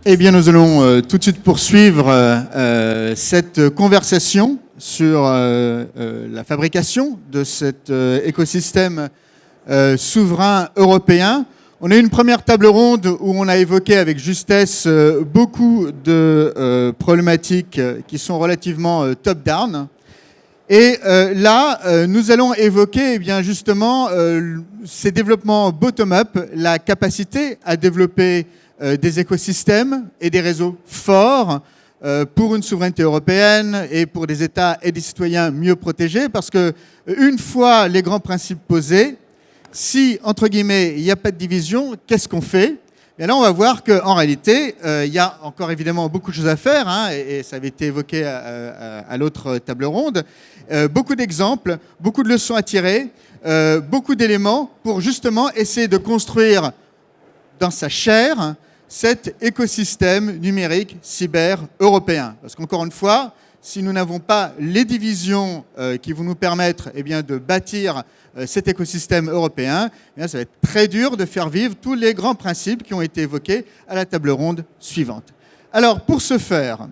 Eh bien, nous allons tout de suite poursuivre cette conversation sur la fabrication de cet écosystème souverain européen. On a eu une première table ronde où on a évoqué avec justesse beaucoup de problématiques qui sont relativement top-down. Et là, nous allons évoquer bien justement ces développements bottom-up, la capacité à développer des écosystèmes et des réseaux forts pour une souveraineté européenne et pour des États et des citoyens mieux protégés. Parce que une fois les grands principes posés, si, entre guillemets, il n'y a pas de division, qu'est-ce qu'on fait ? Et là, on va voir qu'en réalité, il y a encore évidemment beaucoup de choses à faire, hein, et ça avait été évoqué à l'autre table ronde. Beaucoup d'exemples, beaucoup de leçons à tirer, beaucoup d'éléments pour justement essayer de construire dans sa chair cet écosystème numérique cyber européen. Parce qu'encore une fois, si nous n'avons pas les divisions qui vont nous permettre de bâtir cet écosystème européen, ça va être très dur de faire vivre tous les grands principes qui ont été évoqués à la table ronde suivante. Alors, pour ce faire,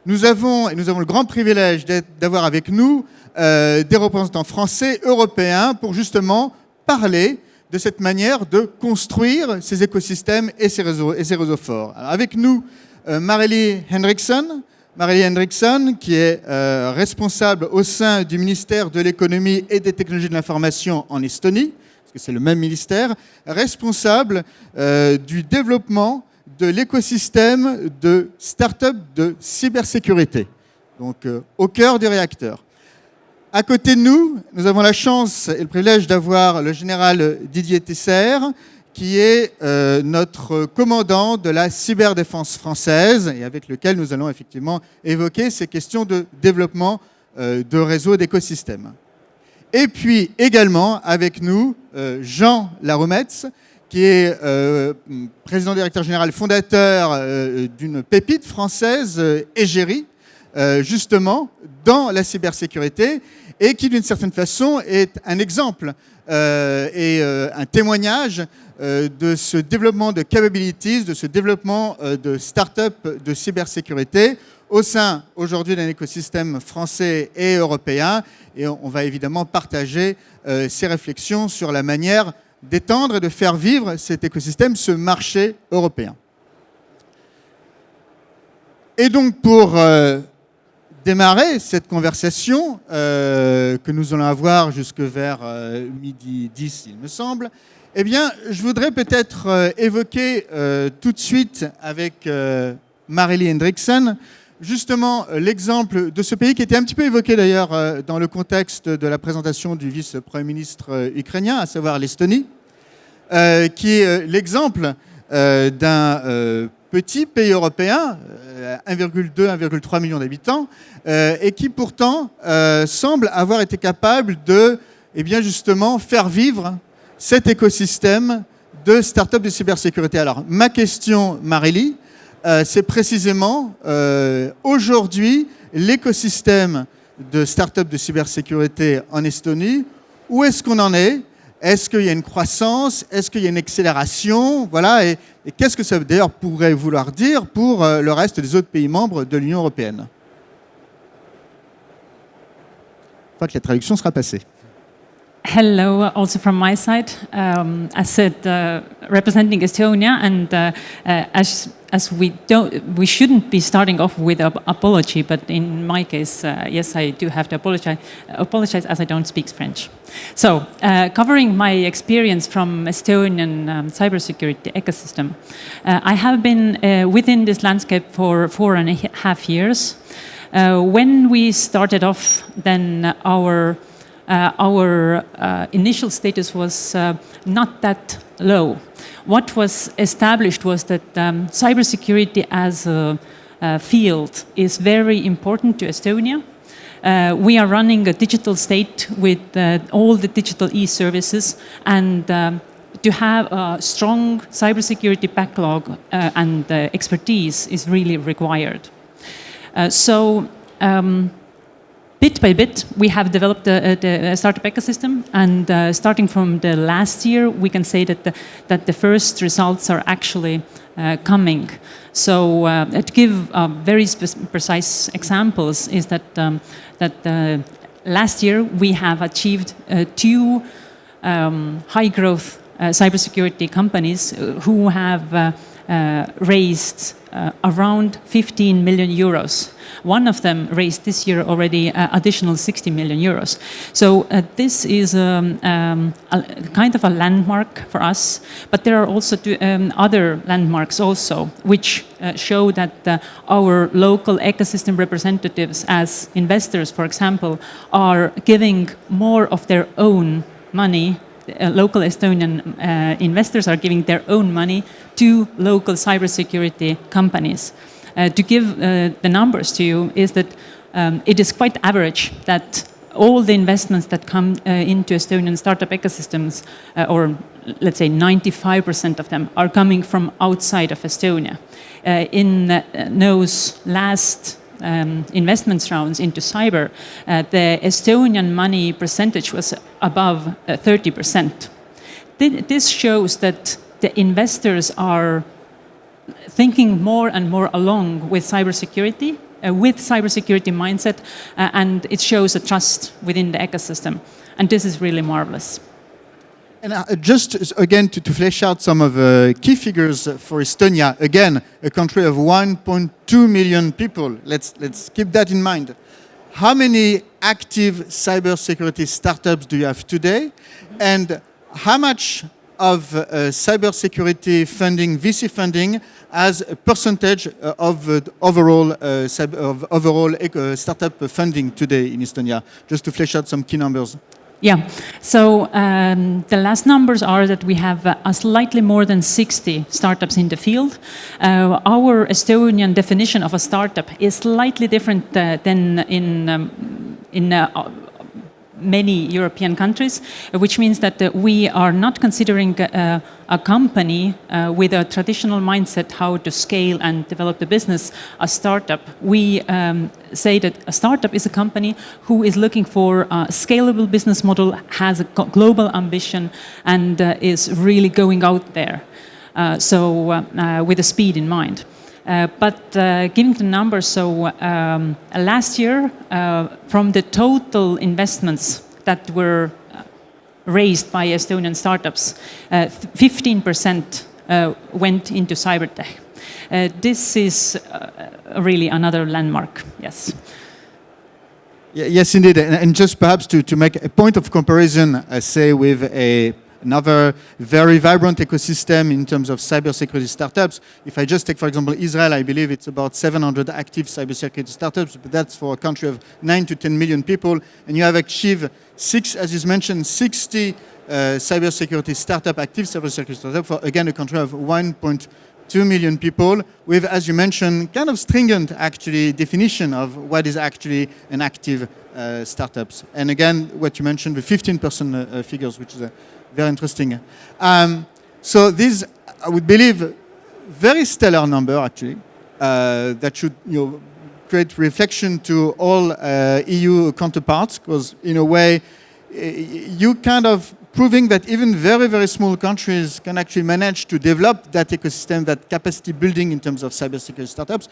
nous avons le grand privilège d'avoir avec nous des représentants français, européens, pour justement parler de cette manière de construire ces écosystèmes et ces réseaux forts. Alors, avec nous, Marilie Henriksson. Marilie Henriksson, qui est responsable au sein du ministère de l'économie et des technologies de l'information en Estonie, parce que c'est le même ministère, responsable du développement de l'écosystème de start-up de cybersécurité, donc au cœur du réacteur. À côté de nous, nous avons la chance et le privilège d'avoir le général Didier Tesser, qui est notre commandant de la cyberdéfense française et avec lequel nous allons effectivement évoquer ces questions de développement de réseaux d'écosystèmes. Et puis également avec nous, Jean Larrometz, qui est président-directeur général fondateur d'une pépite française, Egeri, justement dans la cybersécurité, et qui d'une certaine façon est un exemple et un témoignage de ce développement de capabilities, de ce développement de start-up de cybersécurité au sein aujourd'hui d'un écosystème français et européen. Et on va évidemment partager ces réflexions sur la manière d'étendre et de faire vivre cet écosystème, ce marché européen. Et donc pour démarrer cette conversation que nous allons avoir jusque vers midi 10, il me semble, eh bien, je voudrais peut-être évoquer tout de suite avec Marilie Henriksson, justement l'exemple de ce pays qui était un petit peu évoqué d'ailleurs dans le contexte de la présentation du vice-premier ministre ukrainien, à savoir l'Estonie, qui est l'exemple d'un petit pays européen, 1,2-1,3 millions d'habitants, et qui pourtant semble avoir été capable de justement faire vivre cet écosystème de start-up de cybersécurité. Alors, ma question, Marilie, c'est précisément aujourd'hui l'écosystème de start-up de cybersécurité en Estonie. Où est-ce qu'on en est ? Est-ce qu'il y a une croissance ? Est-ce qu'il y a une accélération ? Voilà. Et qu'est-ce que ça d'ailleurs pourrait vouloir dire pour le reste des autres pays membres de l'Union européenne ? Je crois que la traduction sera passée. Hello, also from my side. As said, representing Estonia, and as we shouldn't be starting off with an apology, but in my case, yes, I do have to apologize as I don't speak French. So, covering my experience from Estonian cybersecurity ecosystem, I have been within this landscape for 4.5 years. When we started off, then our initial status was not that low. What was established was that cybersecurity as a field is very important to Estonia. We are running a digital state with all the digital e-services, and to have a strong cybersecurity backlog and expertise is really required. bit by bit, we have developed the startup ecosystem, and starting from the last year, we can say that the first results are actually coming. So to give very precise examples is that last year we have achieved two high growth cybersecurity companies who have raised around 15 million euros. One of them raised this year already additional 60 million euros. So this is a kind of a landmark for us, but there are also other landmarks also, which show that our local ecosystem representatives as investors, for example, are giving more of their own money. Local Estonian investors are giving their own money to local cybersecurity companies. To give the numbers to you is that it is quite average that all the investments that come into Estonian startup ecosystems, or let's say 95% of them, are coming from outside of Estonia. In those last investment rounds into cyber, the Estonian money percentage was above 30%. This shows that the investors are thinking more and more along with cybersecurity mindset, and it shows a trust within the ecosystem. And this is really marvelous. And just again to flesh out some of the key figures for Estonia, again, a country of 1.2 million people. Let's keep that in mind. How many active cybersecurity startups do you have today? And how much of cybersecurity funding, VC funding, as a percentage of overall startup funding today in Estonia? Just to flesh out some key numbers. Yeah, so the last numbers are that we have a slightly more than 60 startups in the field. Our Estonian definition of a startup is slightly different than in many European countries, which means that we are not considering a company with a traditional mindset how to scale and develop the business a startup. We say that a startup is a company who is looking for a scalable business model, has a global ambition, and is really going out there. With the speed in mind. But giving the numbers, so last year, from the total investments that were raised by Estonian startups, 15% went into cybertech. This is really another landmark, yes. Yes, indeed. And just perhaps to make a point of comparison, say with another very vibrant ecosystem in terms of cybersecurity startups. If I just take, for example, Israel, I believe it's about 700 active cybersecurity startups, but that's for a country of 9 to 10 million people. And you have achieved as you mentioned, 60 active cybersecurity startups for, again, a country of 1.2 million people with, as you mentioned, kind of stringent, actually, definition of what is actually an active startups. And again, what you mentioned, the 15% figures, which is very interesting. So these, I would believe, very stellar number, actually, that should create reflection to all EU counterparts, because in a way, you kind of proving that even very, very small countries can actually manage to develop that ecosystem, that capacity building in terms of cybersecurity startups.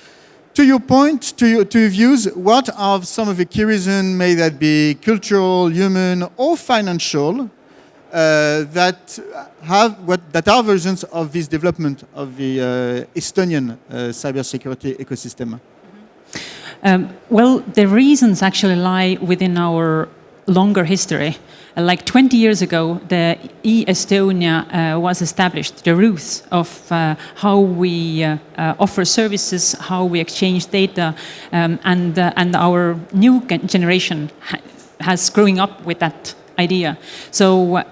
To your point, to your views, what are some of the key reasons, may that be cultural, human, or financial, that are versions of this development of the Estonian cybersecurity ecosystem? Well, the reasons actually lie within our longer history. Like 20 years ago, the e-Estonia was established, the roots of how we offer services, how we exchange data, and our new generation has growing up with that idea. So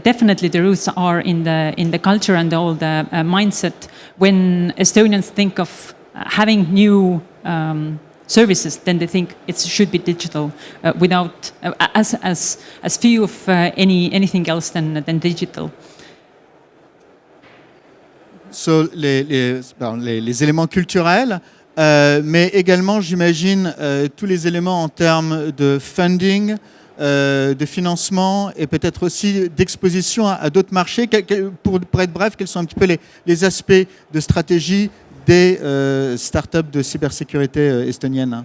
definitely the roots are in the culture and all the mindset. When Estonians think of having new services, then they think it should be digital, without as few of anything else than digital. So les éléments culturels, mais également, j'imagine, tous les éléments en termes de funding, de financement et peut-être aussi d'exposition à d'autres marchés. Pour être bref, quels sont un petit peu les aspects de stratégie des startups de cybersécurité estoniennes?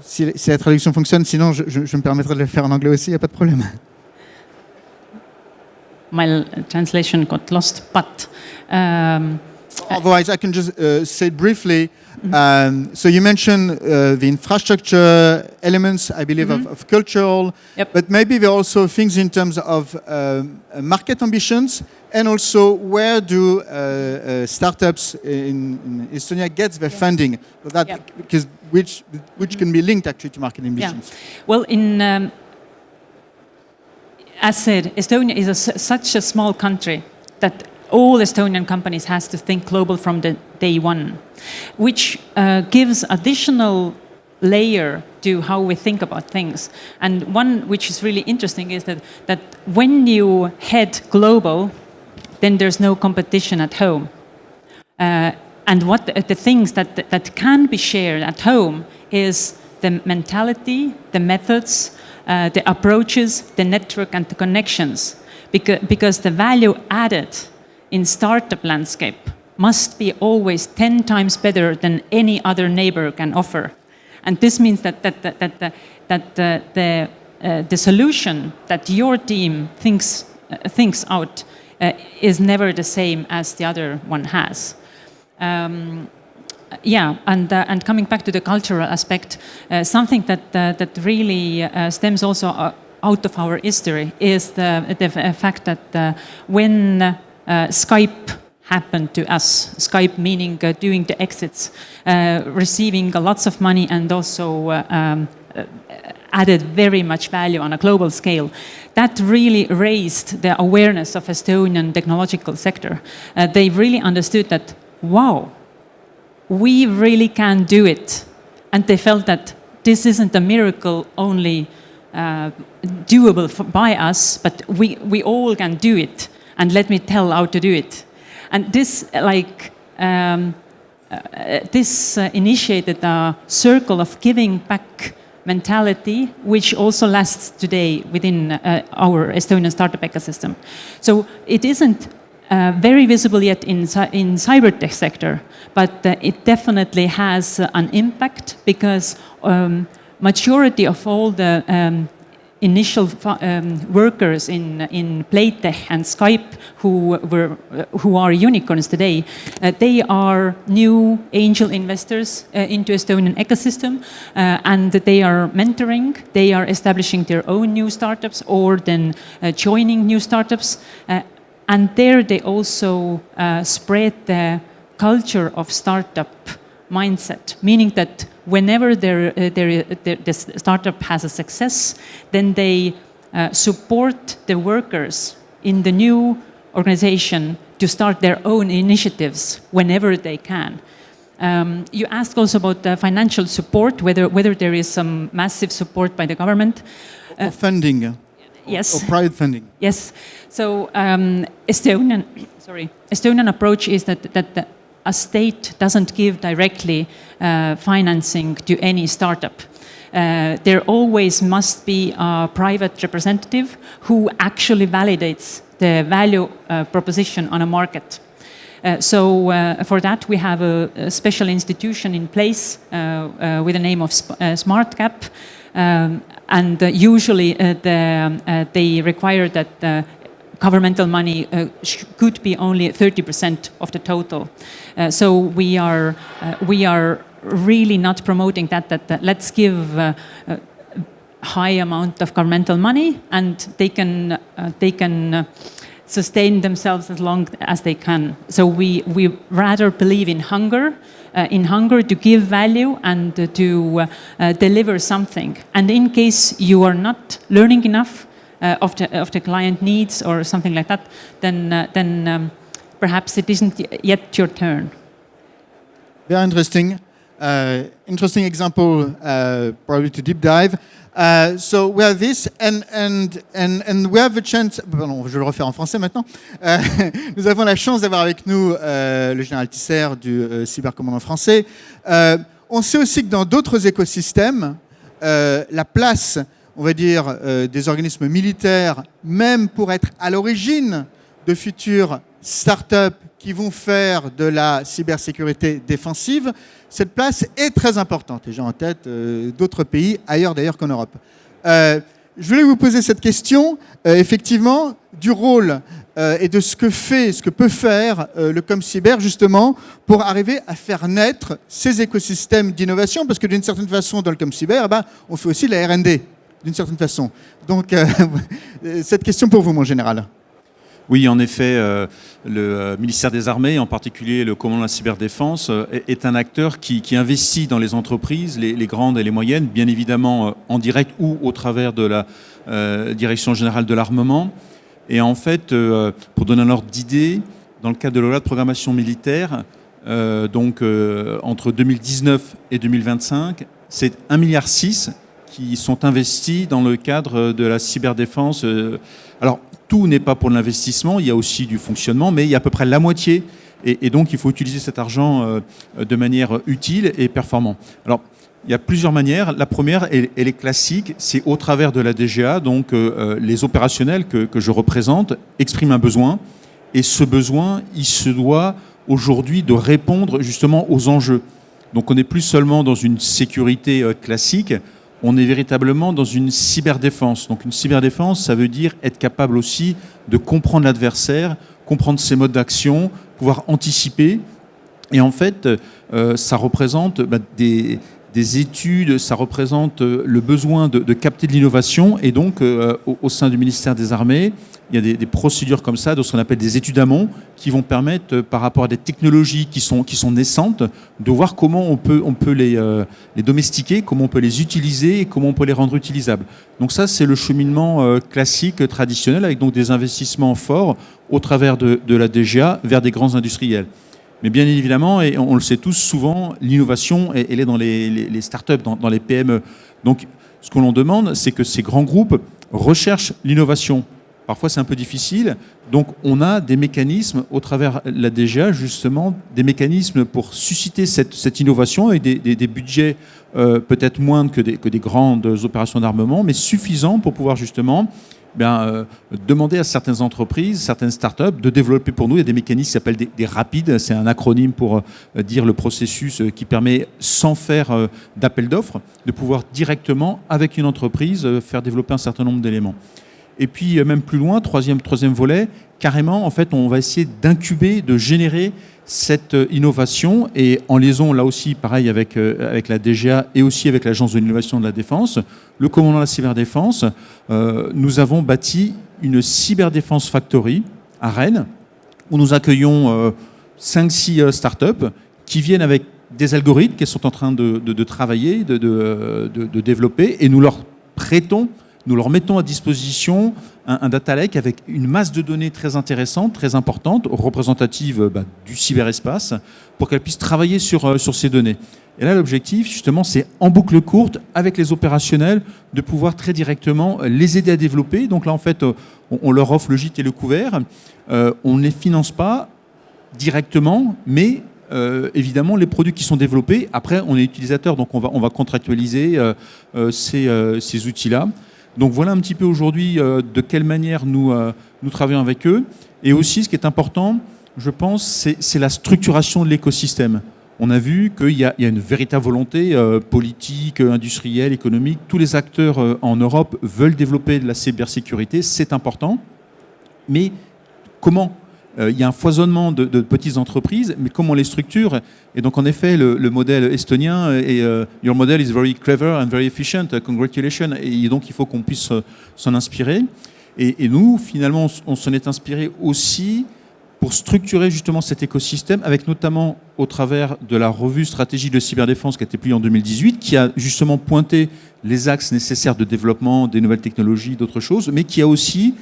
Si la traduction fonctionne, sinon je me permettrai de le faire en anglais aussi, il n'y a pas de problème. My translation got lost, but otherwise I can just say it briefly. So you mentioned the infrastructure elements, I believe, of cultural, Yep. but maybe there are also things in terms of market ambitions, and also where do startups in Estonia get their funding? So that, Yeah. because which can be linked actually to market ambitions. Well, as said, Estonia is such a small country that all Estonian companies has to think global from the day one, which gives additional layer to how we think about things. And one which is really interesting is that when you head global, then there's no competition at home. And what the things that can be shared at home is the mentality, the methods, the approaches, the network, and the connections. Because the value added in startup landscape must be always 10 times better than any other neighbor can offer. And this means that the solution that your team thinks out is never the same as the other one has. And coming back to the cultural aspect, something that really stems also out of our history is the fact that when Skype happened to us, Skype meaning doing the exits, receiving lots of money and also added very much value on a global scale. That really raised the awareness of Estonian technological sector. They really understood that, wow, we really can do it. And they felt that this isn't a miracle only doable by us, but we all can do it. And let me tell how to do it. And this, initiated a circle of giving back mentality, which also lasts today within our Estonian startup ecosystem. So it isn't very visible yet in cybertech sector, but it definitely has an impact because majority of all the initial workers in Playtech and Skype who are unicorns today, they are new angel investors into Estonian ecosystem, and they are mentoring, they are establishing their own new startups or then joining new startups. And there they also spread the culture of startup mindset, meaning that whenever the startup has a success, then they support the workers in the new organization to start their own initiatives whenever they can. You asked also about the financial support, whether there is some massive support by the government. Or funding. Yes. Or private funding. Yes. So Estonian approach is that a state doesn't give directly financing to any startup. There always must be a private representative who actually validates the value proposition on a market. So for that we have a special institution in place with the name of SmartCap. And usually they require that governmental money could be only 30% of the total. So we are really not promoting that let's give a high amount of governmental money and they can sustain themselves as long as they can. So we rather believe in hunger to give value and to deliver something. And in case you are not learning enough of the client needs or something like that, then perhaps it isn't yet your turn. Very interesting. Interesting example, probably to deep dive. So we have this, and we have a chance. Pardon, je vais le refaire en français maintenant. Nous avons la chance d'avoir avec nous le général Tisser du cybercommandant français. On sait aussi que dans d'autres écosystèmes, la place, on va dire, des organismes militaires, même pour être à l'origine de futures startups qui vont faire de la cybersécurité défensive, cette place est très importante. Et j'ai en tête d'autres pays, ailleurs d'ailleurs qu'en Europe. Je voulais vous poser cette question, effectivement, du rôle et de ce que peut faire le ComCyber, justement, pour arriver à faire naître ces écosystèmes d'innovation, parce que d'une certaine façon, dans le ComCyber, on fait aussi de la R&D, d'une certaine façon. Donc, cette question pour vous, mon général. Oui, en effet, le ministère des Armées, en particulier le commandement de la cyberdéfense, est un acteur qui investit dans les entreprises, les grandes et les moyennes, bien évidemment en direct ou au travers de la Direction générale de l'armement. Et en fait, pour donner un ordre d'idée, dans le cadre de la loi de programmation militaire, entre 2019 et 2025, c'est 1,6 milliard qui sont investis dans le cadre de la cyberdéfense. Alors, tout n'est pas pour l'investissement, il y a aussi du fonctionnement, mais il y a à peu près la moitié. Et donc, il faut utiliser cet argent de manière utile et performante. Alors, il y a plusieurs manières. La première, elle est classique, c'est au travers de la DGA. Donc, les opérationnels que je représente expriment un besoin. Et ce besoin, il se doit aujourd'hui de répondre justement aux enjeux. Donc, on n'est plus seulement dans une sécurité classique, on est véritablement dans une cyberdéfense. Donc une cyberdéfense, ça veut dire être capable aussi de comprendre l'adversaire, comprendre ses modes d'action, pouvoir anticiper. Et en fait, ça représente des études, ça représente le besoin de capter de l'innovation. Et donc, au sein du ministère des Armées, il y a des procédures comme ça, de ce qu'on appelle des études amont, qui vont permettre, par rapport à des technologies qui sont naissantes, de voir comment on peut les domestiquer, comment on peut les utiliser et comment on peut les rendre utilisables. Donc ça, c'est le cheminement classique, traditionnel, avec donc des investissements forts au travers de la DGA vers des grands industriels. Mais bien évidemment, et on le sait tous, souvent, l'innovation, elle est dans les startups, dans les PME. Donc, ce que l'on demande, c'est que ces grands groupes recherchent l'innovation. Parfois, c'est un peu difficile. Donc, on a des mécanismes, au travers de la DGA, justement, des mécanismes pour susciter cette innovation avec des budgets peut-être moindres que des grandes opérations d'armement, mais suffisants pour pouvoir justement demander à certaines entreprises, certaines startups de développer pour nous. Il y a des mécanismes qui s'appellent des rapides. C'est un acronyme pour dire le processus qui permet, sans faire d'appel d'offres, de pouvoir directement, avec une entreprise, faire développer un certain nombre d'éléments. Et puis, même plus loin, troisième volet, carrément, en fait, on va essayer d'incuber, de générer cette innovation. Et en liaison, là aussi, pareil, avec la DGA et aussi avec l'Agence de l'innovation de la défense, le commandement de la cyberdéfense, nous avons bâti une cyberdéfense factory à Rennes, où nous accueillons 5-6 startups qui viennent avec des algorithmes qu'elles sont en train de travailler, de développer, et nous leur mettons à disposition un data lake avec une masse de données très intéressante, très importante, représentative du cyberespace, pour qu'elles puissent travailler sur ces données. Et là, l'objectif, justement, c'est en boucle courte, avec les opérationnels, de pouvoir très directement les aider à développer. Donc là, en fait, on leur offre le gîte et le couvert. On ne les finance pas directement, mais évidemment, les produits qui sont développés, après, on est utilisateur, donc on va contractualiser ces outils-là. Donc voilà un petit peu aujourd'hui de quelle manière nous travaillons avec eux. Et aussi, ce qui est important, je pense, c'est la structuration de l'écosystème. On a vu qu'il y a une véritable volonté politique, industrielle, économique. Tous les acteurs en Europe veulent développer de la cybersécurité, c'est important. Mais comment ? Il y a un foisonnement de petites entreprises, mais comment on les structure ? Et donc, en effet, le modèle estonien est « Your model is very clever and very efficient, congratulations ». Et donc, il faut qu'on puisse s'en inspirer. Et nous, finalement, on s'en est inspiré aussi pour structurer justement cet écosystème, avec notamment au travers de la revue stratégie de cyberdéfense qui a été publiée en 2018, qui a justement pointé les axes nécessaires de développement des nouvelles technologies, d'autres choses, mais qui a aussi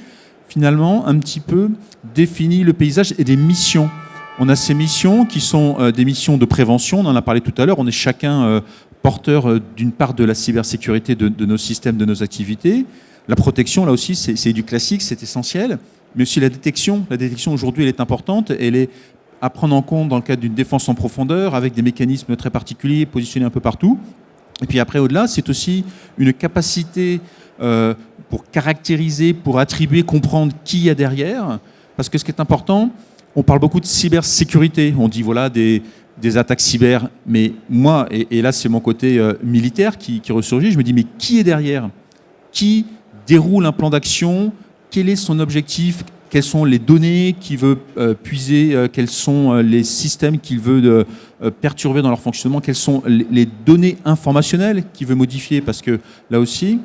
finalement un petit peu défini le paysage et des missions. On a ces missions qui sont des missions de prévention, on en a parlé tout à l'heure, on est chacun porteur d'une part de la cybersécurité de nos systèmes, de nos activités. La protection, là aussi, c'est du classique, c'est essentiel, mais aussi la détection. La détection, aujourd'hui, elle est importante, elle est à prendre en compte dans le cadre d'une défense en profondeur, avec des mécanismes très particuliers, positionnés un peu partout. Et puis après, au-delà, c'est aussi une capacité pour caractériser, pour attribuer, comprendre qui il y a derrière. Parce que ce qui est important, on parle beaucoup de cybersécurité. On dit, voilà, des attaques cyber. Mais moi, et là, c'est mon côté militaire qui ressurgit, je me dis, mais qui est derrière? Qui déroule un plan d'action? Quel est son objectif? Quelles sont les données qu'il veut puiser? Quels sont les systèmes qu'il veut perturber dans leur fonctionnement? Quelles sont les données informationnelles qu'il veut modifier? Parce que là aussi,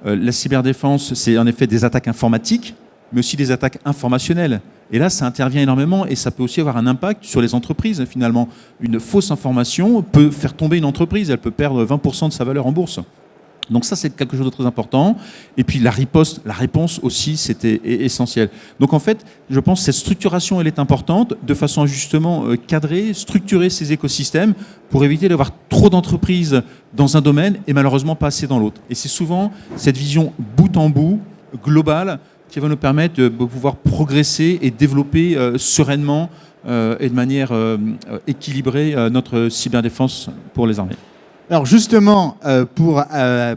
la cyberdéfense, c'est en effet des attaques informatiques, mais aussi des attaques informationnelles. Et là, ça intervient énormément et ça peut aussi avoir un impact sur les entreprises. Finalement, une fausse information peut faire tomber une entreprise. Elle peut perdre 20% de sa valeur en bourse. Donc ça, c'est quelque chose de très important. Et puis la riposte, la réponse aussi, c'était essentiel. Donc en fait, je pense que cette structuration, elle est importante, de façon à justement cadrer, structurer ces écosystèmes pour éviter d'avoir trop d'entreprises dans un domaine et malheureusement pas assez dans l'autre. Et c'est souvent cette vision bout en bout, globale, qui va nous permettre de pouvoir progresser et développer sereinement et de manière équilibrée notre cyberdéfense pour les armées. Alors justement, pour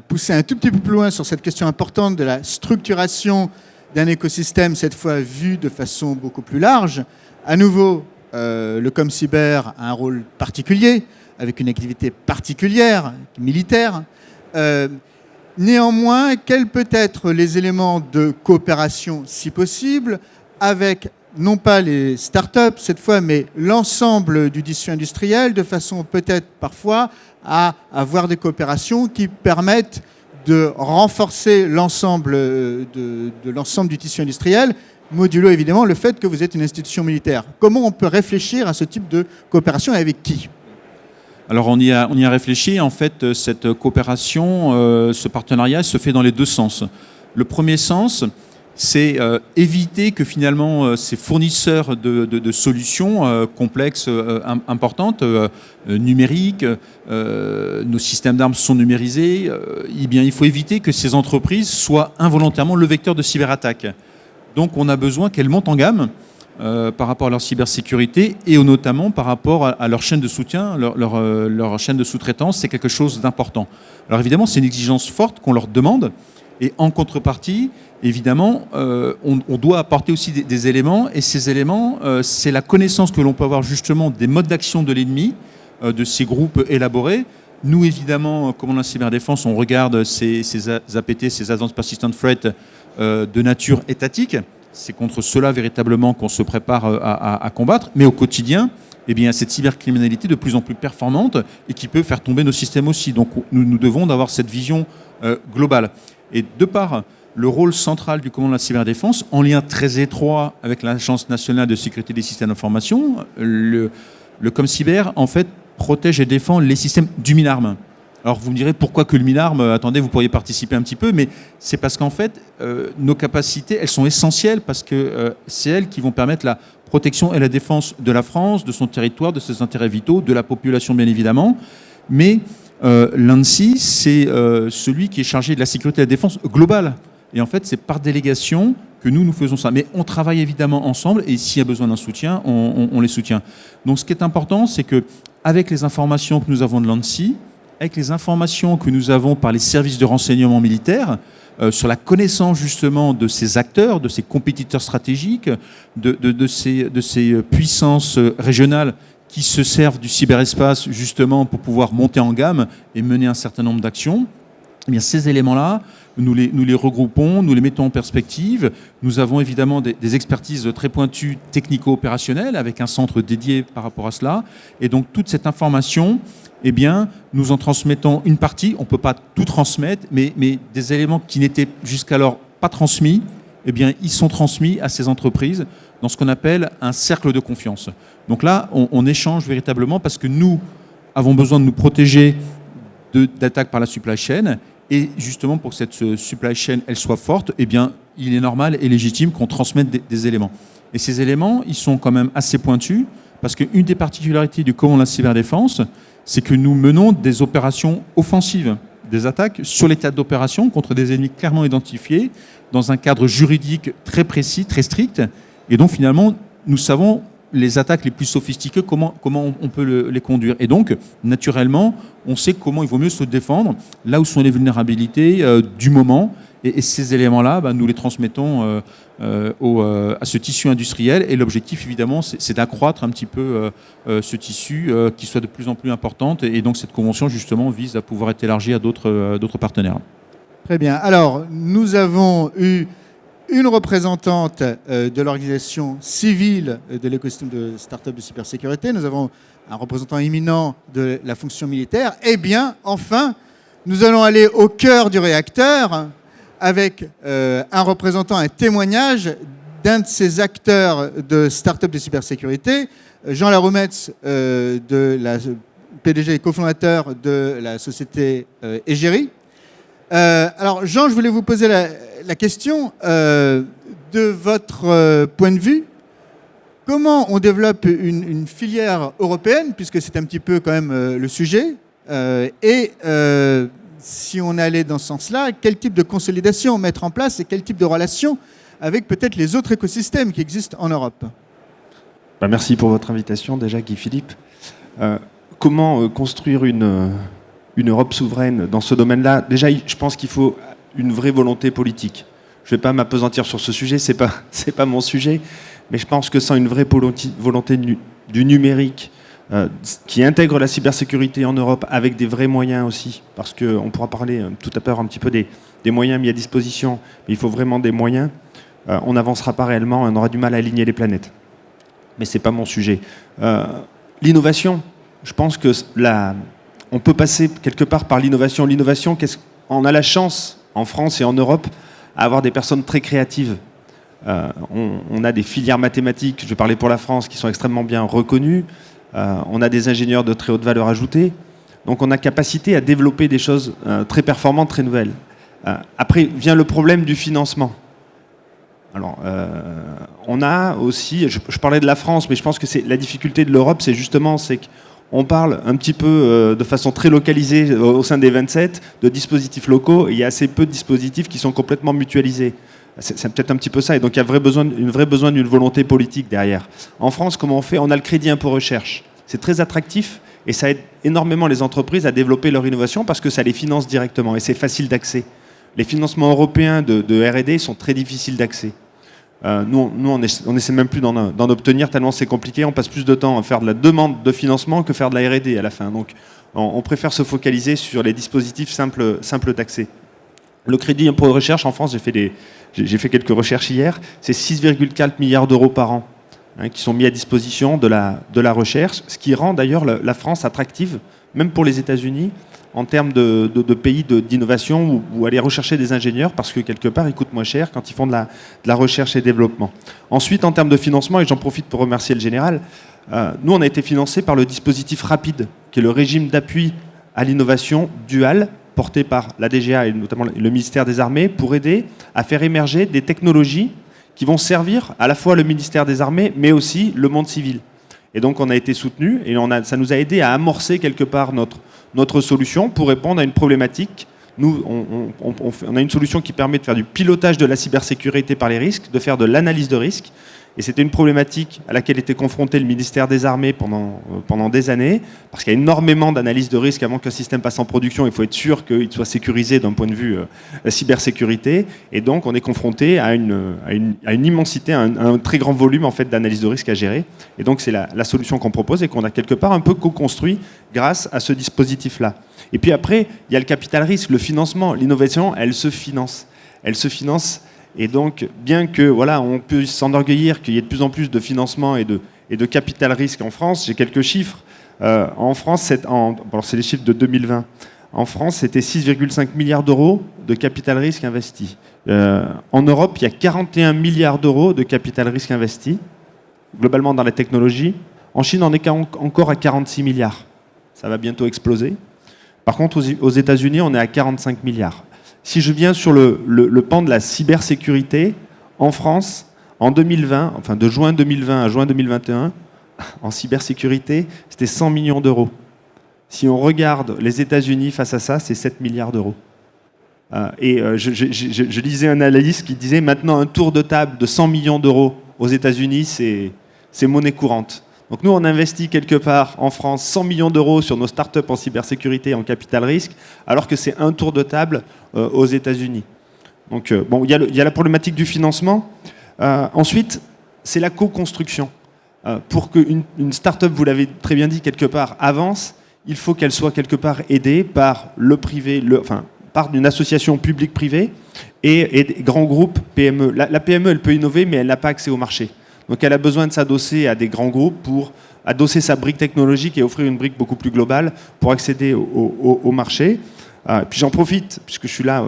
pousser un tout petit peu plus loin sur cette question importante de la structuration d'un écosystème, cette fois vu de façon beaucoup plus large, à nouveau, le ComCyber a un rôle particulier, avec une activité particulière, militaire. Néanmoins, quels peuvent être les éléments de coopération, si possible, avec non pas les startups cette fois, mais l'ensemble du tissu industriel, de façon peut-être parfois à avoir des coopérations qui permettent de renforcer l'ensemble l'ensemble du tissu industriel, modulo évidemment le fait que vous êtes une institution militaire. Comment on peut réfléchir à ce type de coopération et avec qui ? Alors on y a réfléchi. En fait, cette coopération, ce partenariat se fait dans les deux sens. Le premier sens, c'est éviter que finalement ces fournisseurs de solutions complexes, importantes, numériques, nos systèmes d'armes sont numérisés, eh bien, il faut éviter que ces entreprises soient involontairement le vecteur de cyberattaques. Donc on a besoin qu'elles montent en gamme par rapport à leur cybersécurité et notamment par rapport à leur chaîne de soutien, leur chaîne de sous-traitance, c'est quelque chose d'important. Alors évidemment, c'est une exigence forte qu'on leur demande. Et en contrepartie, évidemment, on doit apporter aussi des éléments. Et ces éléments, c'est la connaissance que l'on peut avoir justement des modes d'action de l'ennemi, de ces groupes élaborés. Nous, évidemment, comme on a la cyberdéfense, on regarde ces APT, ces Advanced Persistent Threat de nature étatique. C'est contre cela véritablement qu'on se prépare à combattre. Mais au quotidien, eh bien, cette cybercriminalité de plus en plus performante et qui peut faire tomber nos systèmes aussi. Donc nous devons avoir cette vision globale. Et de par le rôle central du commandement de la cyberdéfense, en lien très étroit avec l'Agence nationale de sécurité des systèmes d'information, le ComCyber, en fait, protège et défend les systèmes du MINARM. Alors vous me direz, pourquoi que le MINARM? Attendez, vous pourriez participer un petit peu, mais c'est parce qu'en fait, nos capacités, elles sont essentielles parce que c'est elles qui vont permettre la protection et la défense de la France, de son territoire, de ses intérêts vitaux, de la population bien évidemment, mais l'ANSSI, c'est celui qui est chargé de la sécurité et de la défense globale. Et en fait, c'est par délégation que nous faisons ça. Mais on travaille évidemment ensemble et s'il y a besoin d'un soutien, on les soutient. Donc ce qui est important, c'est qu'avec les informations que nous avons de l'ANSSI, avec les informations que nous avons par les services de renseignement militaires, sur la connaissance justement de ces acteurs, de ces compétiteurs stratégiques, de ces puissances régionales qui se servent du cyberespace justement pour pouvoir monter en gamme et mener un certain nombre d'actions, eh bien, ces éléments-là, nous les regroupons, nous les mettons en perspective. Nous avons évidemment des expertises très pointues technico-opérationnelles avec un centre dédié par rapport à cela. Et donc toute cette information, eh bien, nous en transmettons une partie. On ne peut pas tout transmettre, mais des éléments qui n'étaient jusqu'alors pas transmis, eh bien, ils sont transmis à ces entreprises dans ce qu'on appelle un cercle de confiance. Donc là, on échange véritablement parce que nous avons besoin de nous protéger d'attaques par la supply chain. Et justement, pour que cette supply chain elle soit forte, eh bien, il est normal et légitime qu'on transmette des éléments. Et ces éléments, ils sont quand même assez pointus parce qu'une des particularités du commandement de la cyberdéfense, c'est que nous menons des opérations offensives, des attaques sur les théâtres d'opération contre des ennemis clairement identifiés, dans un cadre juridique très précis, très strict. Et donc finalement, nous savons les attaques les plus sophistiquées, comment on peut les conduire. Et donc, naturellement, on sait comment il vaut mieux se défendre, là où sont les vulnérabilités du moment. Et ces éléments-là, nous les transmettons à ce tissu industriel. Et l'objectif, évidemment, c'est d'accroître un petit peu ce tissu qui soit de plus en plus important. Et donc, cette convention, justement, vise à pouvoir être élargie à d'autres partenaires. Très bien. Alors, nous avons eu une représentante de l'organisation civile de l'écosystème de start-up de cybersécurité. Nous avons un représentant éminent de la fonction militaire. Eh bien, enfin, nous allons aller au cœur du réacteur avec un représentant, un témoignage d'un de ces acteurs de start-up de cybersécurité, Jean Laroumetz, de la PDG et cofondateur de la société Egeri. Alors, Jean, je voulais vous poser la question de votre point de vue. Comment on développe une filière européenne, puisque c'est un petit peu quand même le sujet, et si on allait dans ce sens-là, quel type de consolidation mettre en place et quel type de relation avec peut-être les autres écosystèmes qui existent en Europe? Merci pour votre invitation déjà, Guy-Philippe. Comment construire une Europe souveraine dans ce domaine-là? Déjà, je pense qu'il faut une vraie volonté politique. Je ne vais pas m'appesantir sur ce sujet, c'est pas mon sujet, mais je pense que sans une vraie volonté du numérique, qui intègre la cybersécurité en Europe avec des vrais moyens aussi, parce qu'on pourra parler tout à l'heure un petit peu des moyens mis à disposition, mais il faut vraiment des moyens, on n'avancera pas réellement, on aura du mal à aligner les planètes. Mais ce n'est pas mon sujet. L'innovation, je pense que on peut passer quelque part par l'innovation. L'innovation, on a la chance, en France et en Europe, à avoir des personnes très créatives. On a des filières mathématiques, je vais parler pour la France, qui sont extrêmement bien reconnues. On a des ingénieurs de très haute valeur ajoutée. Donc on a capacité à développer des choses très performantes, très nouvelles. Après vient le problème du financement. Alors, on a aussi, je parlais de la France, mais je pense que la difficulté de l'Europe, c'est qu'on parle un petit peu de façon très localisée au sein des 27 de dispositifs locaux, et il y a assez peu de dispositifs qui sont complètement mutualisés. C'est peut-être un petit peu ça, et donc il y a un vrai besoin d'une volonté politique derrière. En France, comment on fait? On a le crédit impôt recherche. C'est très attractif, et ça aide énormément les entreprises à développer leur innovation parce que ça les finance directement, et c'est facile d'accès. Les financements européens de R&D sont très difficiles d'accès. Nous, on n'essaie même plus d'en obtenir tellement c'est compliqué. On passe plus de temps à faire de la demande de financement que faire de la R&D à la fin. Donc, on préfère se focaliser sur les dispositifs simples d'accès. Le crédit impôt de recherche en France, j'ai fait quelques recherches hier, c'est 6,4 milliards d'euros par an qui sont mis à disposition de la recherche, ce qui rend d'ailleurs la France attractive, même pour les États-Unis, en termes de pays d'innovation où aller rechercher des ingénieurs, parce que quelque part, ils coûtent moins cher quand ils font de la recherche et développement. Ensuite, en termes de financement, et j'en profite pour remercier le général, nous, on a été financé par le dispositif RAPID, qui est le régime d'appui à l'innovation dual, porté par la DGA et notamment le ministère des Armées, pour aider à faire émerger des technologies qui vont servir à la fois le ministère des Armées, mais aussi le monde civil. Et donc, on a été soutenu, et ça nous a aidé à amorcer quelque part notre solution pour répondre à une problématique. Nous, on a une solution qui permet de faire du pilotage de la cybersécurité par les risques, de faire de l'analyse de risques. Et c'était une problématique à laquelle était confronté le ministère des Armées pendant des années, parce qu'il y a énormément d'analyses de risques avant qu'un système passe en production. Il faut être sûr qu'il soit sécurisé d'un point de vue cybersécurité. Et donc, on est confronté à une immensité, à un très grand volume en fait, d'analyses de risques à gérer. Et donc, c'est la solution qu'on propose et qu'on a quelque part un peu co-construit grâce à ce dispositif-là. Et puis après, il y a le capital risque, le financement. L'innovation, elle se finance. Elle se finance. Et donc, bien que on puisse s'enorgueillir qu'il y ait de plus en plus de financement et de capital risque en France, j'ai quelques chiffres. En France, c'est les chiffres de 2020. En France, c'était 6,5 milliards d'euros de capital risque investi. En Europe, il y a 41 milliards d'euros de capital risque investi, globalement dans la technologie. En Chine, on est encore à 46 milliards. Ça va bientôt exploser. Par contre, aux États-Unis, on est à 45 milliards. Si je viens sur le pan de la cybersécurité, en France, en 2020, enfin de juin 2020 à juin 2021, en cybersécurité, c'était 100 millions d'euros. Si on regarde les États-Unis face à ça, c'est 7 milliards d'euros. Je lisais un analyste qui disait maintenant un tour de table de 100 millions d'euros aux États-Unis, c'est monnaie courante. Donc nous, on investit quelque part en France 100 millions d'euros sur nos startups en cybersécurité et en capital risque, alors que c'est un tour de table aux États-Unis. Donc bon, il y a la problématique du financement. Ensuite, c'est la co-construction. Pour qu'une start-up, vous l'avez très bien dit, quelque part avance, il faut qu'elle soit quelque part aidée par le privé, par une association publique-privée et des grands groupes PME. La PME, elle peut innover, mais elle n'a pas accès au marché. Donc elle a besoin de s'adosser à des grands groupes pour adosser sa brique technologique et offrir une brique beaucoup plus globale pour accéder au marché. Puis j'en profite, puisque je suis là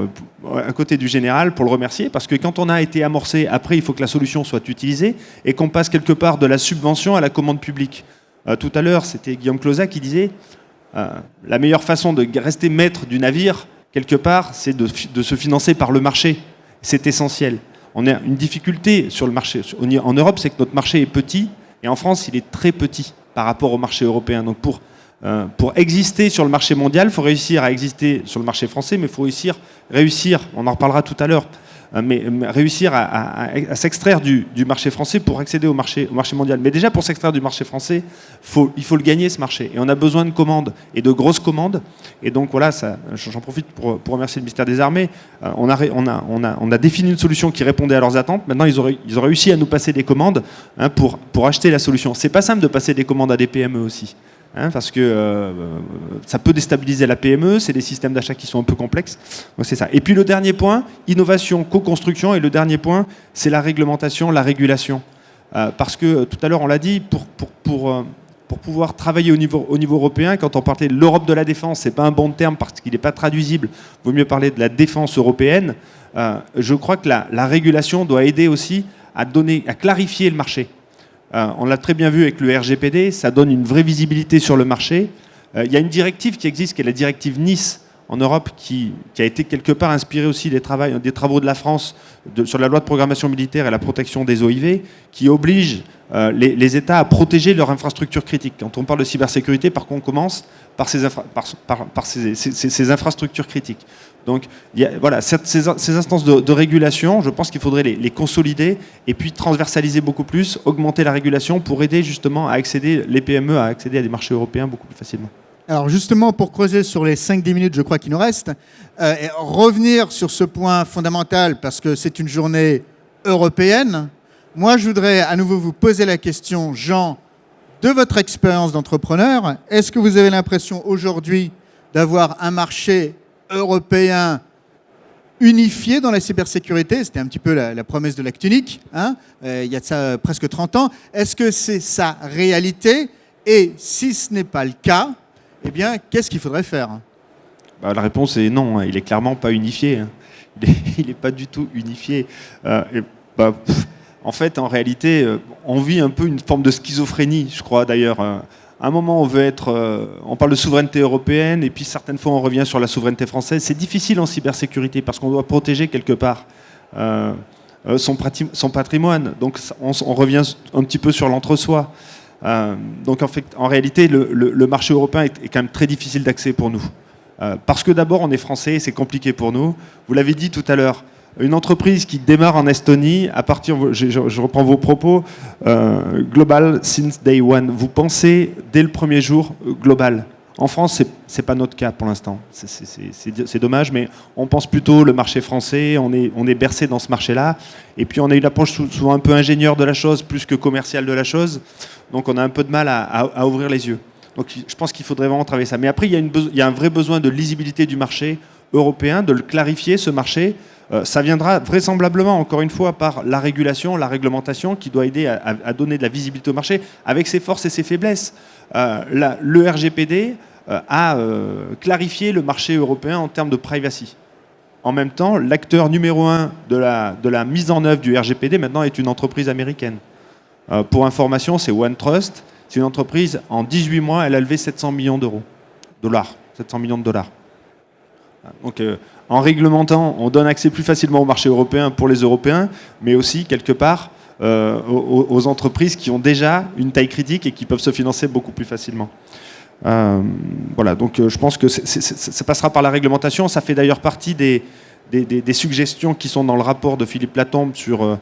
à côté du général, pour le remercier, parce que quand on a été amorcé, après il faut que la solution soit utilisée et qu'on passe quelque part de la subvention à la commande publique. Tout à l'heure, c'était Guillaume Clozac qui disait la meilleure façon de rester maître du navire, quelque part, c'est de se financer par le marché. C'est essentiel. On a une difficulté sur le marché. En Europe, c'est que notre marché est petit, et en France, il est très petit par rapport au marché européen. Donc pour exister sur le marché mondial, il faut réussir à exister sur le marché français, mais il faut réussir, on en reparlera tout à l'heure, mais réussir à s'extraire du marché français pour accéder au marché mondial. Mais déjà, pour s'extraire du marché français, il faut le gagner, ce marché. Et on a besoin de commandes, et de grosses commandes. Et donc voilà, j'en profite pour remercier le ministère des Armées. On a défini une solution qui répondait à leurs attentes. Maintenant, ils ont réussi à nous passer des commandes pour acheter la solution. C'est pas simple de passer des commandes à des PME aussi. Parce que ça peut déstabiliser la PME, c'est des systèmes d'achat qui sont un peu complexes. Donc c'est ça. Et puis le dernier point, innovation, co-construction. Et le dernier point, c'est la réglementation, la régulation. Parce que tout à l'heure, on l'a dit, pour pouvoir travailler au niveau européen, quand on parlait de l'Europe de la défense, c'est pas un bon terme parce qu'il n'est pas traduisible. Il vaut mieux parler de la défense européenne. Je crois que la régulation doit aider aussi à clarifier le marché. On l'a très bien vu avec le RGPD, ça donne une vraie visibilité sur le marché. Il y a une directive qui existe, qui est la directive Nice en Europe, qui a été quelque part inspirée aussi des travaux de la France sur la loi de programmation militaire et la protection des OIV, qui oblige les États à protéger leurs infrastructures critiques. Quand on parle de cybersécurité, par contre, on commence par ces infrastructures critiques. Donc, voilà, ces instances de régulation, je pense qu'il faudrait les consolider et puis transversaliser beaucoup plus, augmenter la régulation pour aider justement les PME à accéder à des marchés européens beaucoup plus facilement. Alors justement, pour creuser sur les 5-10 minutes, je crois qu'il nous reste, et revenir sur ce point fondamental, parce que c'est une journée européenne, moi je voudrais à nouveau vous poser la question, Jean, de votre expérience d'entrepreneur, est-ce que vous avez l'impression aujourd'hui d'avoir un marché européen unifié dans la cybersécurité? C'était un petit peu la promesse de l'acte unique, il y a de ça presque 30 ans. Est-ce que c'est sa réalité? Et si ce n'est pas le cas, eh bien, qu'est-ce qu'il faudrait faire? La réponse est non, il n'est clairement pas unifié. Il n'est pas du tout unifié. En fait, en réalité, on vit un peu une forme de schizophrénie, je crois d'ailleurs. À un moment, on parle de souveraineté européenne, et puis certaines fois, on revient sur la souveraineté française. C'est difficile en cybersécurité, parce qu'on doit protéger quelque part son patrimoine. Donc, on revient un petit peu sur l'entre-soi. Donc en réalité, le marché européen est quand même très difficile d'accès pour nous. Parce que d'abord, on est français et c'est compliqué pour nous. Vous l'avez dit tout à l'heure, une entreprise qui démarre en Estonie, je reprends vos propos, global since day one. Vous pensez dès le premier jour global. En France, c'est pas notre cas pour l'instant. C'est dommage, mais on pense plutôt le marché français, on est bercé dans ce marché-là. Et puis on a une approche souvent un peu ingénieure de la chose, plus que commerciale de la chose. Donc on a un peu de mal à ouvrir les yeux. Donc je pense qu'il faudrait vraiment travailler ça. Mais après, il y a un vrai besoin de lisibilité du marché européen, de le clarifier, ce marché. Ça viendra vraisemblablement, encore une fois, par la régulation, la réglementation, qui doit aider à donner de la visibilité au marché, avec ses forces et ses faiblesses. Le RGPD a clarifié le marché européen en termes de privacy. En même temps, l'acteur numéro 1 de la mise en œuvre du RGPD, maintenant, est une entreprise américaine. Pour information, c'est OneTrust. C'est une entreprise, en 18 mois, elle a levé 700 millions d'euros. 700 millions de dollars. Donc, en réglementant, on donne accès plus facilement au marché européen pour les Européens, mais aussi, quelque part, aux entreprises qui ont déjà une taille critique et qui peuvent se financer beaucoup plus facilement. Voilà, donc je pense que ça passera par la réglementation. Ça fait d'ailleurs partie des suggestions qui sont dans le rapport de Philippe Latombe sur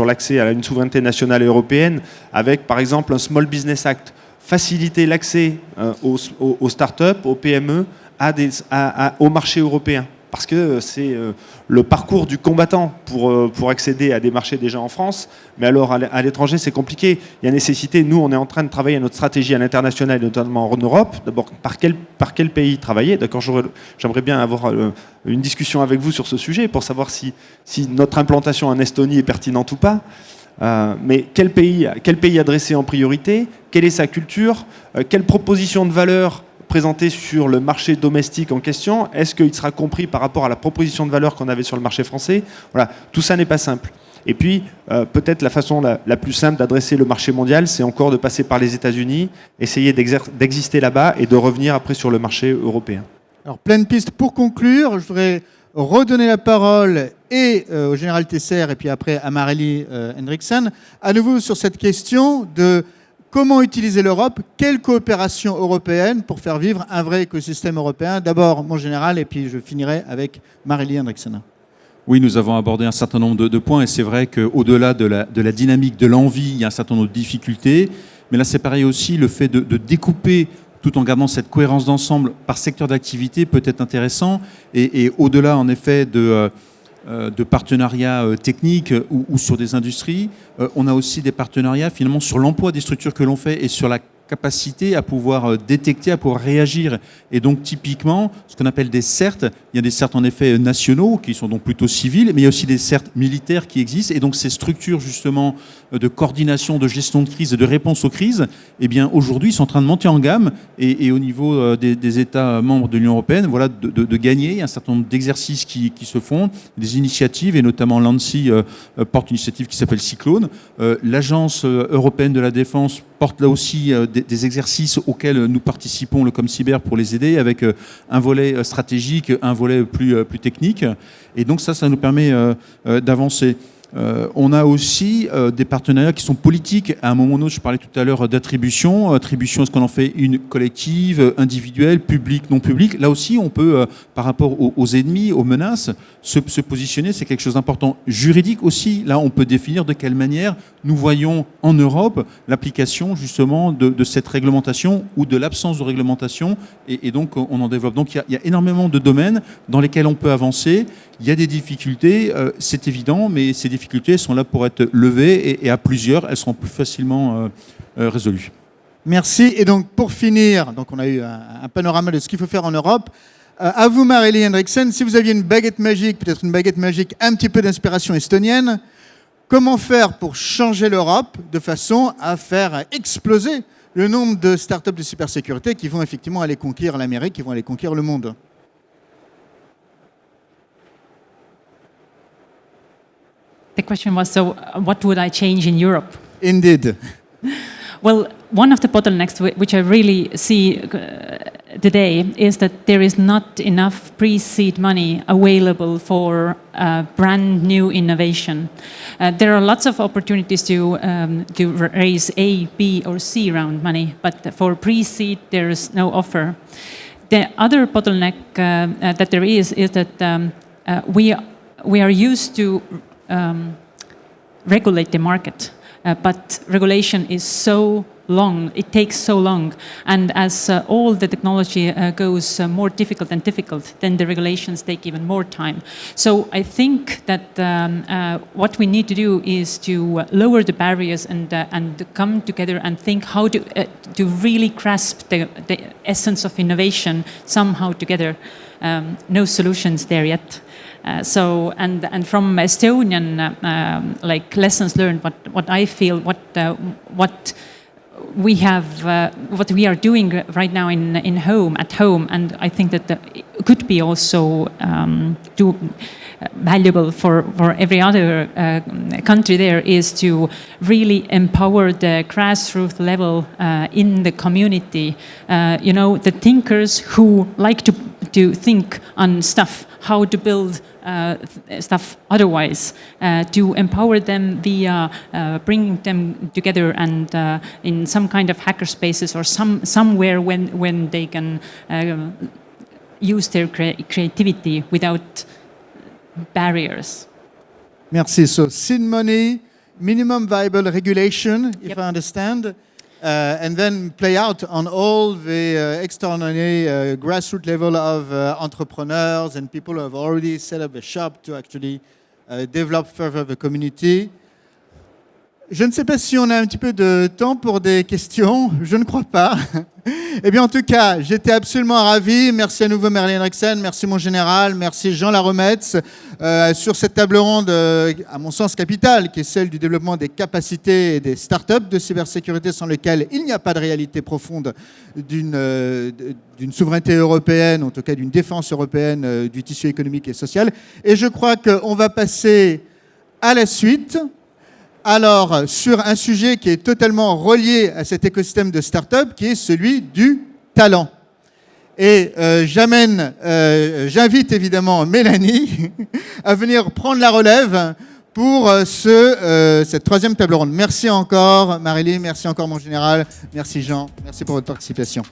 l'accès à une souveraineté nationale et européenne, avec par exemple un Small Business Act, faciliter l'accès aux startups, aux PME, au marché européen. Parce que c'est le parcours du combattant pour accéder à des marchés déjà en France. Mais alors, à l'étranger, c'est compliqué. Il y a nécessité, nous, on est en train de travailler à notre stratégie à l'international, notamment en Europe. D'abord, par quel pays travailler? D'accord, j'aimerais bien avoir une discussion avec vous sur ce sujet pour savoir si notre implantation en Estonie est pertinente ou pas. Mais quel pays adresser en priorité? Quelle est sa culture? Quelle proposition de valeur présenté sur le marché domestique en question, est-ce qu'il sera compris par rapport à la proposition de valeur qu'on avait sur le marché français? Voilà, tout ça n'est pas simple. Et puis, peut-être la façon la plus simple d'adresser le marché mondial, c'est encore de passer par les États-Unis, essayer d'exister là-bas et de revenir après sur le marché européen. Alors, pleine piste. Pour conclure, je voudrais redonner la parole au général Tesser et puis après à Marélie Henriksen, à nouveau sur cette question de comment utiliser l'Europe, quelle coopération européenne pour faire vivre un vrai écosystème européen. D'abord, mon général, et puis je finirai avec Marélie Henriksen. Oui, nous avons abordé un certain nombre de points, et c'est vrai qu'au-delà de la dynamique, de l'envie, il y a un certain nombre de difficultés. Mais là, c'est pareil aussi, le fait de découper tout en gardant cette cohérence d'ensemble par secteur d'activité peut être intéressant. Et au-delà, en effet, de partenariats techniques ou sur des industries, on a aussi des partenariats finalement sur l'emploi des structures que l'on fait et sur la capacité à pouvoir détecter, à pouvoir réagir. Et donc typiquement, ce qu'on appelle des CERT, il y a des CERT en effet nationaux qui sont donc plutôt civils, mais il y a aussi des CERT militaires qui existent. Et donc ces structures justement de coordination, de gestion de crise et de réponse aux crises, eh bien aujourd'hui sont en train de monter en gamme et au niveau des États membres de l'Union européenne, voilà, de gagner. Il y a un certain nombre d'exercices qui se font, des initiatives, et notamment l'ANSI porte une initiative qui s'appelle Cyclone. L'Agence européenne de la défense porte là aussi des exercices auxquels nous participons, le ComCyber, pour les aider, avec un volet stratégique, un volet plus technique. Et donc ça nous permet d'avancer. On a aussi des partenariats qui sont politiques. À un moment ou un autre, je parlais tout à l'heure d'attribution. Attribution, est-ce qu'on en fait une collective, individuelle, publique, non publique? Là aussi, on peut, par rapport aux ennemis, aux menaces, se positionner. C'est quelque chose d'important. Juridique aussi. Là, on peut définir de quelle manière nous voyons en Europe l'application justement de cette réglementation ou de l'absence de réglementation. Et donc, on en développe. Donc, il y a énormément de domaines dans lesquels on peut avancer. Il y a des difficultés, c'est évident, mais ces difficultés sont là pour être levées et à plusieurs, elles seront plus facilement résolues. Merci. Et donc, pour finir, donc on a eu un panorama de ce qu'il faut faire en Europe. À vous, Marélie Henriksen, si vous aviez une baguette magique, peut-être une baguette magique, un petit peu d'inspiration estonienne, comment faire pour changer l'Europe de façon à faire exploser le nombre de startups de cybersécurité qui vont effectivement aller conquérir l'Amérique, qui vont aller conquérir le monde? The question was, so what would I change in Europe? Indeed. Well, one of the bottlenecks which I really see today is that there is not enough pre-seed money available for brand new innovation. There are lots of opportunities to raise A, B, or C round money, but for pre-seed there is no offer. The other bottleneck that there is that we are used to regulate the market, but regulation is so long, it takes so long, and as all the technology goes more difficult, then the regulations take even more time. So I think that what we need to do is to lower the barriers and come together and think how to really grasp the essence of innovation somehow together. No solutions there yet. So and from Estonian like lessons learned, what I feel, what we have, what we are doing right now at home, and I think that it could be also valuable for every other country there, is to really empower the grassroots level in the community. The thinkers who like to to think on stuff, how to build stuff otherwise, to empower them via bringing them together and in some kind of hacker spaces or somewhere when they can use their creativity without barriers. Merci. So seed money, minimum viable regulation, if Yep. I understand, and then play out on all the externally grassroots level of entrepreneurs and people who have already set up a shop to actually develop further the community. Je ne sais pas si on a un petit peu de temps pour des questions. Je ne crois pas. Eh bien, en tout cas, j'étais absolument ravi. Merci à nouveau Merlin Henriksen, merci mon général, merci Jean Larometz sur cette table ronde, à mon sens capitale, qui est celle du développement des capacités et des startups de cybersécurité sans lesquelles il n'y a pas de réalité profonde d'une souveraineté européenne, en tout cas d'une défense européenne du tissu économique et social. Et je crois qu'on va passer à la suite. Alors, sur un sujet qui est totalement relié à cet écosystème de start-up, qui est celui du talent. Et j'invite évidemment Mélanie à venir prendre la relève pour cette troisième table ronde. Merci encore Marélie, merci encore mon général, merci Jean, merci pour votre participation.